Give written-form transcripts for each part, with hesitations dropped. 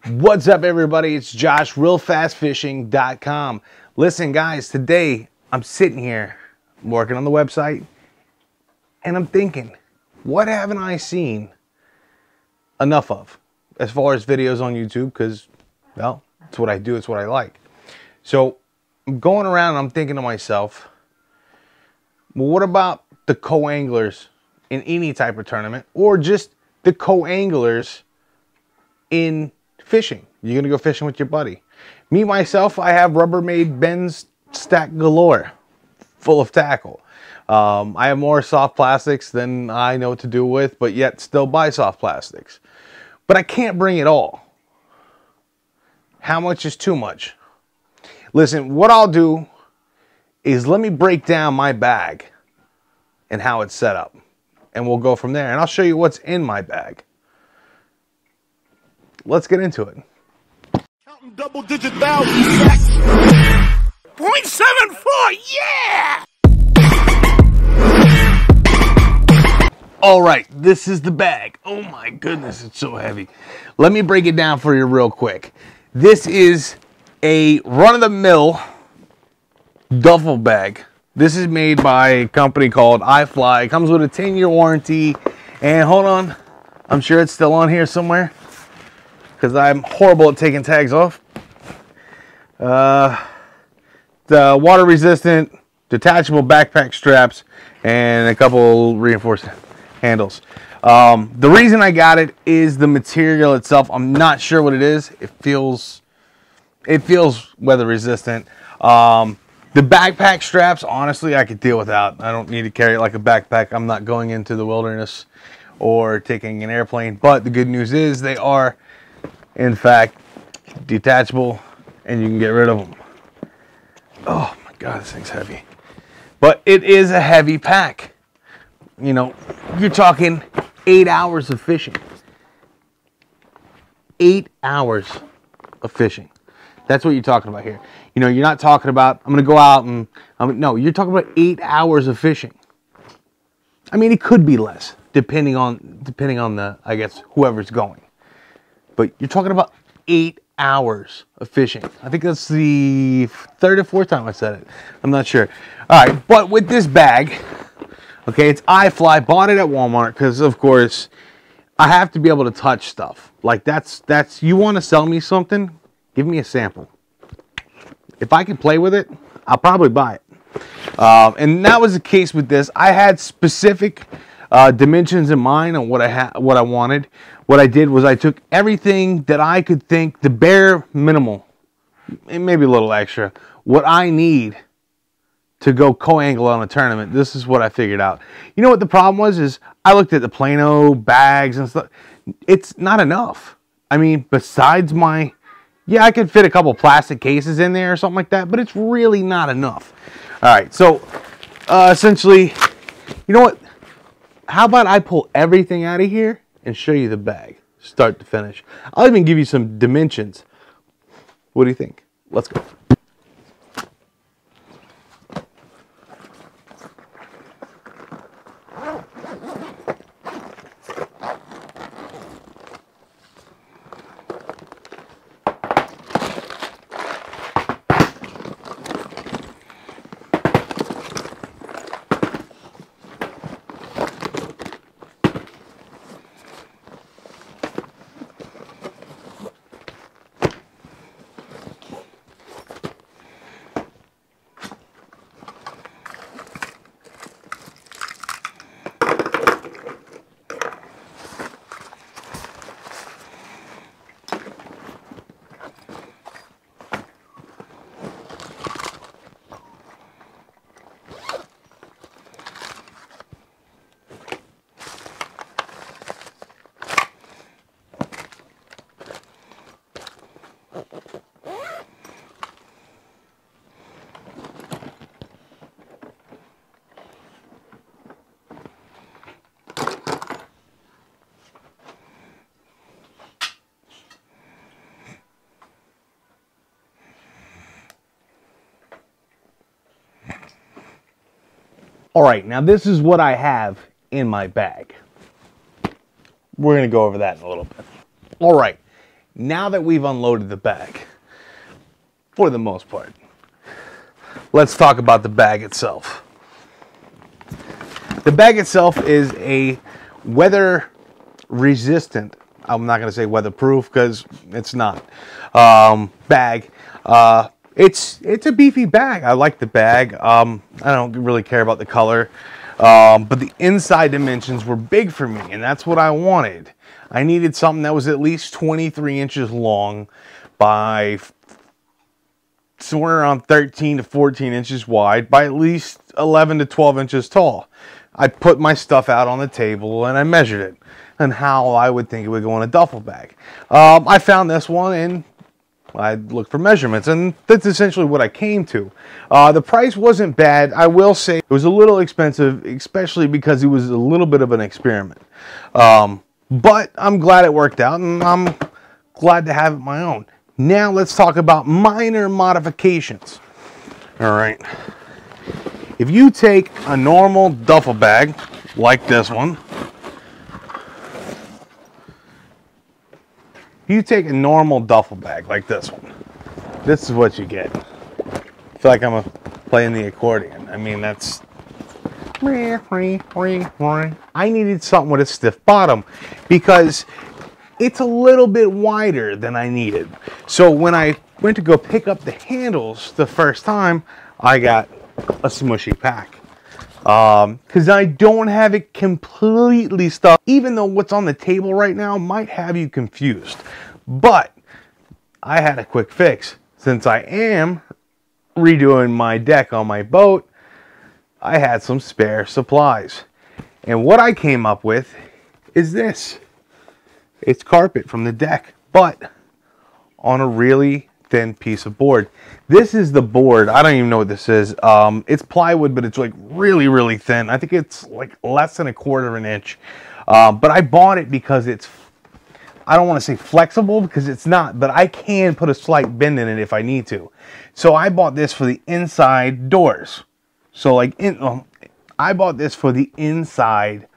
What's up, everybody? It's Josh, realfastfishing.com. Listen, guys, today I'm sitting here working on the website and I'm thinking, what haven't I seen enough of as far as videos on YouTube? Because, well, it's what I do, it's what I like. So I'm going around and I'm thinking to myself, well, what about the co-anglers in any type of tournament, or just the co-anglers in fishing? You're gonna go fishing with your buddy. Me, myself, I have Rubbermaid bends stack galore, full of tackle. I have more soft plastics than I know what to do with, but yet still buy soft plastics. But I can't bring it all. How much is too much? Listen, what I'll do is let me break down my bag and how it's set up, and we'll go from there. And I'll show you what's in my bag. Let's get into it. Counting double-digit thousands. 0.74, yeah! All right, this is the bag. Oh my goodness, it's so heavy. Let me break it down for you real quick. This is a run-of-the-mill duffel bag. This is made by a company called iFly. It comes with a 10-year warranty. And hold on, I'm sure it's still on here somewhere, because I'm horrible at taking tags off. The water resistant, detachable backpack straps, and a couple reinforced handles. The reason I got it is the material itself. I'm not sure what it is. It feels weather resistant. The backpack straps, honestly, I could deal without. I don't need to carry it like a backpack. I'm not going into the wilderness or taking an airplane. But the good news is they are, in fact, detachable, and you can get rid of them. Oh my God, this thing's heavy. But it is a heavy pack. You know, you're talking 8 hours of fishing. 8 hours of fishing. That's what you're talking about here. You know, you're not talking about, I'm going to go out and, no, you're talking about 8 hours of fishing. I mean, it could be less, depending on the, I guess, whoever's going. But you're talking about 8 hours of fishing. I think that's the third or fourth time I said it. I'm not sure. All right, but with this bag, okay, it's iFly. Bought it at Walmart because, of course, I have to be able to touch stuff. Like, that's you want to sell me something, give me a sample. If I can play with it, I'll probably buy it. And that was the case with this. I had specific dimensions in mind on what I wanted. What I did was I took everything that I could think, the bare minimal, and maybe a little extra, what I need to go co-angle on a tournament. This is what I figured out. You know what the problem was? Is I looked at the Plano bags and stuff. It's not enough. I mean, besides my, yeah, I could fit a couple plastic cases in there or something like that, but it's really not enough. All right, so essentially, you know what? How about I pull everything out of here and show you the bag, start to finish. I'll even give you some dimensions. What do you think? Let's go. All right, now this is what I have in my bag. We're going to go over that in a little bit. All right, now that we've unloaded the bag, for the most part, let's talk about the bag itself. The bag itself is a weather resistant, I'm not going to say weatherproof because it's not, bag. It's a beefy bag. I like the bag. I don't really care about the color, but the inside dimensions were big for me, and that's what I wanted. I needed something that was at least 23 inches long by somewhere around 13 to 14 inches wide by at least 11 to 12 inches tall. I put my stuff out on the table and I measured it and how I would think it would go in a duffel bag. I found this one and I looked for measurements, and that's essentially what I came to. The price wasn't bad. I will say it was a little expensive, especially because it was a little bit of an experiment. But I'm glad it worked out, and I'm glad to have it my own. Now let's talk about minor modifications. All right. If you take a normal duffel bag like this one, you take a normal duffel bag like this one, this is what you get. I feel like I'm playing the accordion. I mean, that's... I needed something with a stiff bottom because it's a little bit wider than I needed. So when I went to go pick up the handles the first time, I got a smushy pack. Because I don't have it completely stuffed, even though what's on the table right now might have you confused. But I had a quick fix. Since I am redoing my deck on my boat, I had some spare supplies. And what I came up with is this. It's carpet from the deck, but on a really thin piece of board. This is the board. I don't even know what this is. It's plywood, but it's like really, really thin. I think it's like less than 1/4 of an inch. But I bought it because it's, I don't want to say flexible because it's not, but I can put a slight bend in it if I need to. So I bought this for the inside doors. So like, I bought this for the inside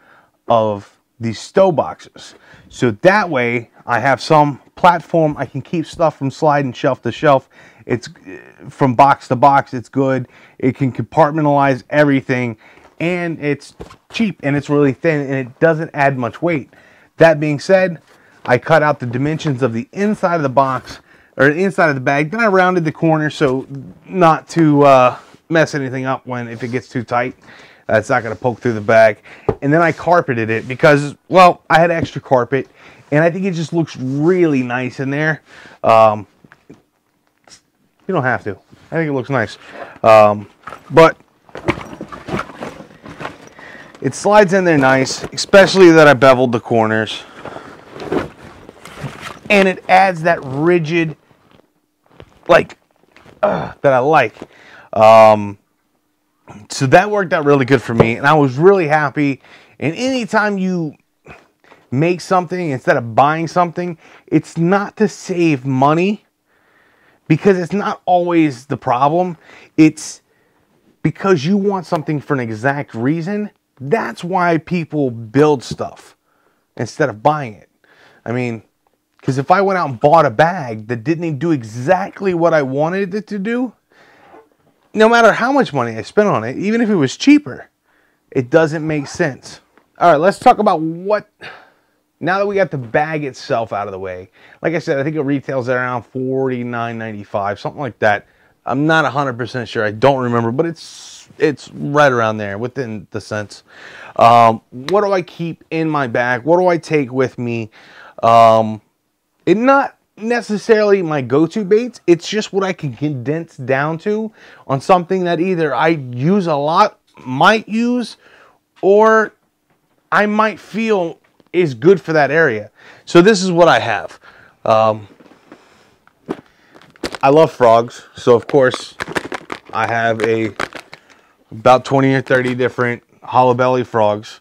of these stow boxes. So that way I have some platform. I can keep stuff from sliding shelf to shelf. It's from box to box. It's good. It can compartmentalize everything, and it's cheap, and it's really thin, and it doesn't add much weight. That being said, I cut out the dimensions of the inside of the box, or the inside of the bag. Then I rounded the corner so not to mess anything up if it gets too tight. It's not going to poke through the bag. And then I carpeted it because, well, I had extra carpet, and I think it just looks really nice in there. You don't have to. I think it looks nice. But it slides in there nice, especially that I beveled the corners. And it adds that rigid, like, that I like. So that worked out really good for me, and I was really happy. And anytime you make something instead of buying something, it's not to save money, because it's not always the problem. It's because you want something for an exact reason. That's why people build stuff instead of buying it. I mean, because if I went out and bought a bag that didn't do exactly what I wanted it to do, no matter how much money I spent on it, even if it was cheaper, it doesn't make sense. All right, let's talk about now that we got the bag itself out of the way. Like I said, I think it retails at around $49.95, something like that. I'm not 100% sure. I don't remember, but it's right around there, within the cents. What do I keep in my bag? What do I take with me? It's not necessarily my go-to baits. It's just what I can condense down to on something that either I use a lot, might use, or I might feel is good for that area. So this is what I have. I love frogs, so of course I have about 20 or 30 different hollow belly frogs.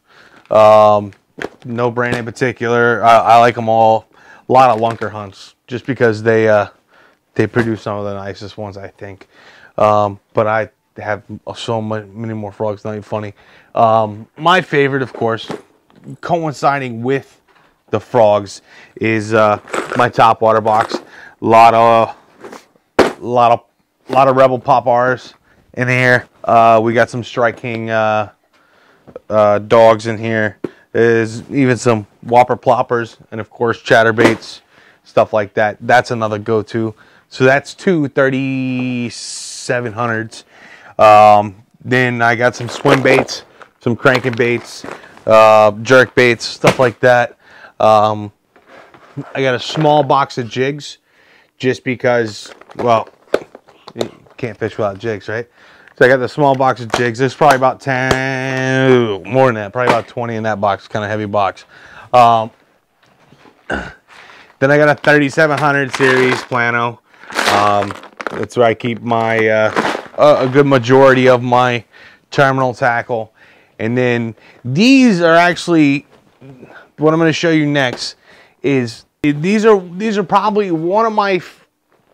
No brand in particular. I like them all. A lot of lunker hunts, just because they produce some of the nicest ones, I think. But I have so many more frogs, not even funny. My favorite, of course, coinciding with the frogs is my top water box. Lot of Rebel Pop R's in here. We got some Strike King dogs in here. There's even some Whopper Ploppers and of course chatterbaits, stuff like that. That's another go-to. So that's two 3700s. Then I got some swim baits, some cranking baits, jerk baits, stuff like that. I got a small box of jigs just because, well, you can't fish without jigs, right? So I got the small box of jigs. There's probably about 10, more than that, probably about 20 in that box, kind of heavy box. Then I got a 3700 series Plano. That's where I keep my a good majority of my terminal tackle. And then these are actually, what I'm going to show you next is, these are probably one of my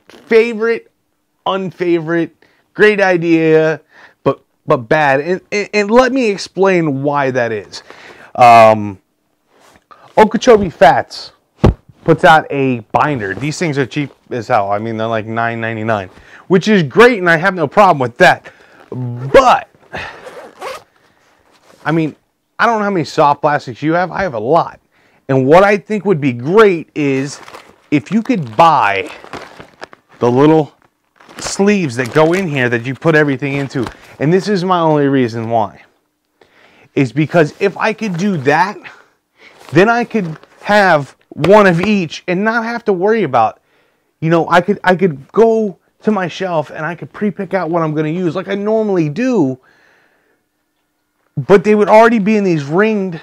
favorite, unfavorite, great idea, but bad. And let me explain why that is. Okeechobee Fats puts out a binder. These things are cheap as hell. I mean, they're like $9.99, which is great, and I have no problem with that. But, I mean, I don't know how many soft plastics you have. I have a lot. And what I think would be great is if you could buy the little sleeves that go in here that you put everything into. And this is my only reason why. Is because if I could do that, then I could have one of each and not have to worry about, you know, I could go to my shelf and I could pre-pick out what I'm going to use like I normally do, but they would already be in these ringed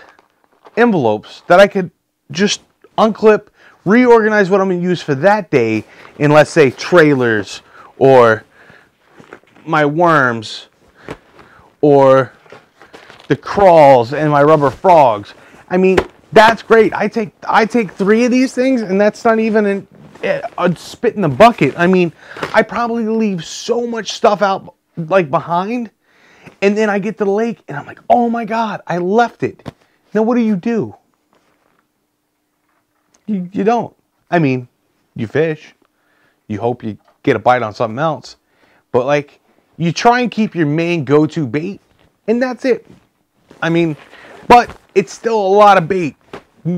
envelopes that I could just unclip, reorganize what I'm going to use for that day in, let's say, trailers or my worms or the crawls and my rubber frogs. I mean, that's great. I take 3 of these things, and that's not even a spit in the bucket. I mean, I probably leave so much stuff out like behind, and then I get to the lake, and I'm like, oh my God, I left it. Now what do? You don't. I mean, you fish. You hope you get a bite on something else, but like, you try and keep your main go-to bait, and that's it. I mean, but it's still a lot of bait.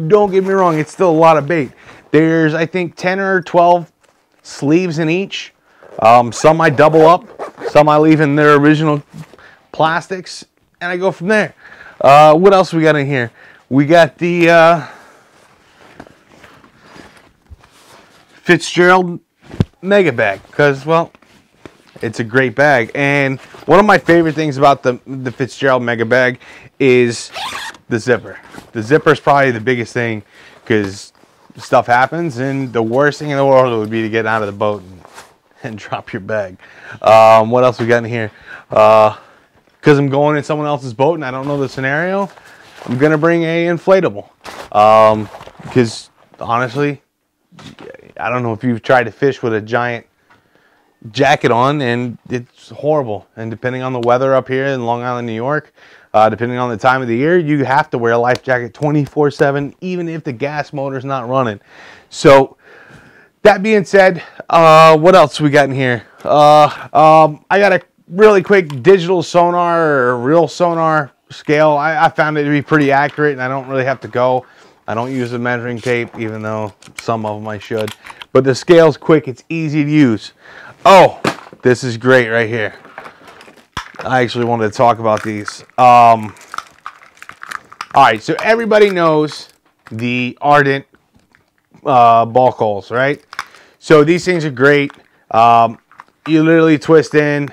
Don't get me wrong, it's still a lot of bait. There's, I think, 10 or 12 sleeves in each. Some I double up, some I leave in their original plastics, and I go from there. What else we got in here? We got the Fitzgerald Mega Bag, because, well, it's a great bag. And one of my favorite things about the Fitzgerald Mega Bag is the zipper. The zipper is probably the biggest thing, because stuff happens, and the worst thing in the world would be to get out of the boat and drop your bag. What else we got in here? Because I'm going in someone else's boat and I don't know the scenario, I'm gonna bring a inflatable. Because honestly, I don't know if you've tried to fish with a giant jacket on, and it's horrible. And depending on the weather up here in Long Island, New York, depending on the time of the year, you have to wear a life jacket 24/7, even if the gas motor's not running. So that being said, what else we got in here? I got a really quick digital sonar, or real sonar scale. I found it to be pretty accurate, and I don't really have to go. I don't use a measuring tape, even though some of them I should. But the scale's quick, it's easy to use. Oh, this is great right here. I actually wanted to talk about these. All right, so everybody knows the Ardent ball coals, right? So these things are great. You literally twist in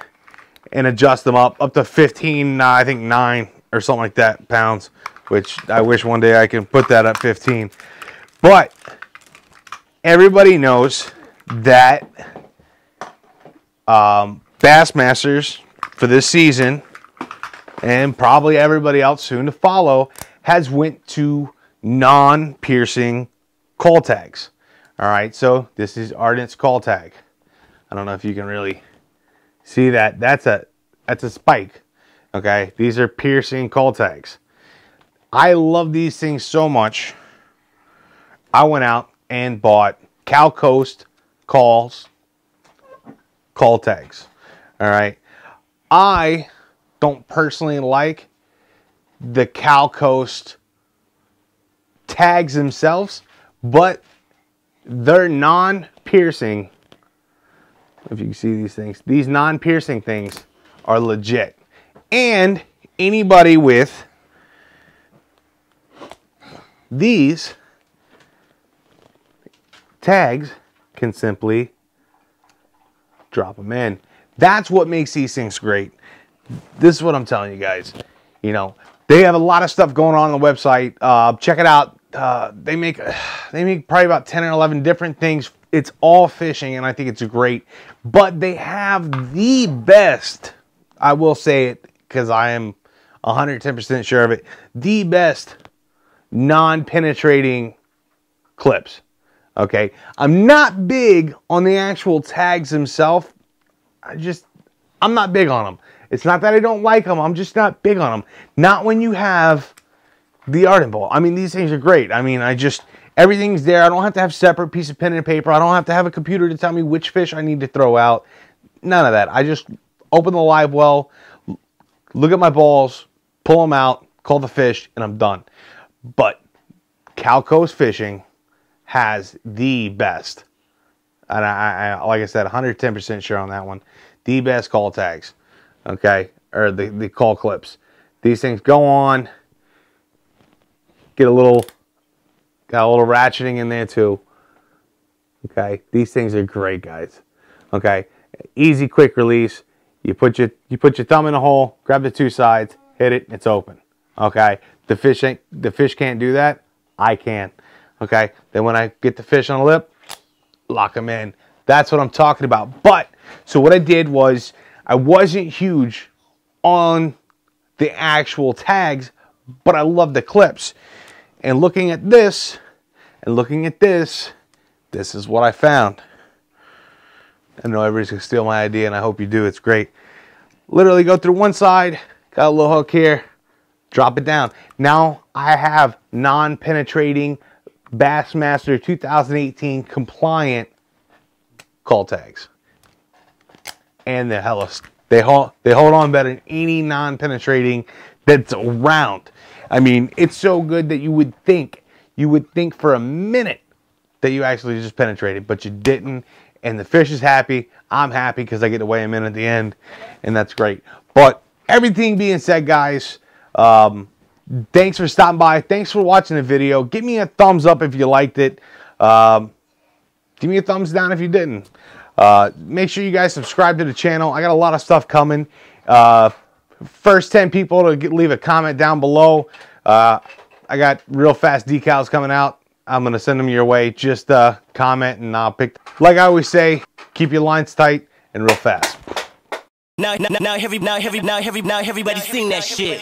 and adjust them up to 15, I think 9 or something like that pounds, which I wish one day I can put that at 15. But everybody knows that Bassmasters for this season, and probably everybody else soon to follow, has went to non-piercing call tags. All right, so this is Ardent's call tag. I don't know if you can really see that. That's a spike. Okay, these are piercing call tags. I love these things so much I went out and bought CalCoast cul-tags. All right. I don't personally like the CalCoast tags themselves, but they're non-piercing. If you can see these things, these non-piercing things are legit. And anybody with these tags can simply drop them in. That's what makes these things great. This is what I'm telling you guys. You know, they have a lot of stuff going on the website. Check it out. They make probably about 10 or 11 different things. It's all fishing, and I think it's great. But they have the best, I will say it because I am 110% sure of it, the best non-penetrating clips. Okay, I'm not big on the actual tags themselves. I'm not big on them. It's not that I don't like them. I'm just not big on them. Not when you have the Ardent Ball. I mean, these things are great. I mean, everything's there. I don't have to have a separate piece of pen and paper. I don't have to have a computer to tell me which fish I need to throw out. None of that. I just open the live well, look at my balls, pull them out, call the fish, and I'm done. But CalCoast Fishing has the best, and I like I said, 110% sure on that one, the best call tags, okay, or the call clips. These things go on, got a little ratcheting in there too. Okay, these things are great, guys. Okay, easy, quick release. You put your thumb in the hole, grab the two sides, hit it, it's open. Okay, the fish can't do that. I can. Okay, then when I get the fish on the lip, lock them in. That's what I'm talking about. But, so what I did was, I wasn't huge on the actual tags, but I love the clips. And looking at this, and looking at this is what I found. I know everybody's gonna steal my idea, and I hope you do. It's great. Literally go through one side, got a little hook here, drop it down. Now I have non-penetrating Bassmaster 2018 compliant call tags, and they hold on better than any non-penetrating that's around. I mean, it's so good that you would think for a minute that you actually just penetrated, but you didn't. And the fish is happy. I'm happy because I get to weigh him in at the end, and that's great. But everything being said, guys, thanks for stopping by. Thanks for watching the video. Give me a thumbs up if you liked it. Give me a thumbs down if you didn't. Make sure you guys subscribe to the channel. I got a lot of stuff coming. First 10 people to leave a comment down below. I got real fast decals coming out. I'm going to send them your way. Just comment and I'll pick. Like I always say, keep your lines tight and real fast. Now everybody's sing that shit.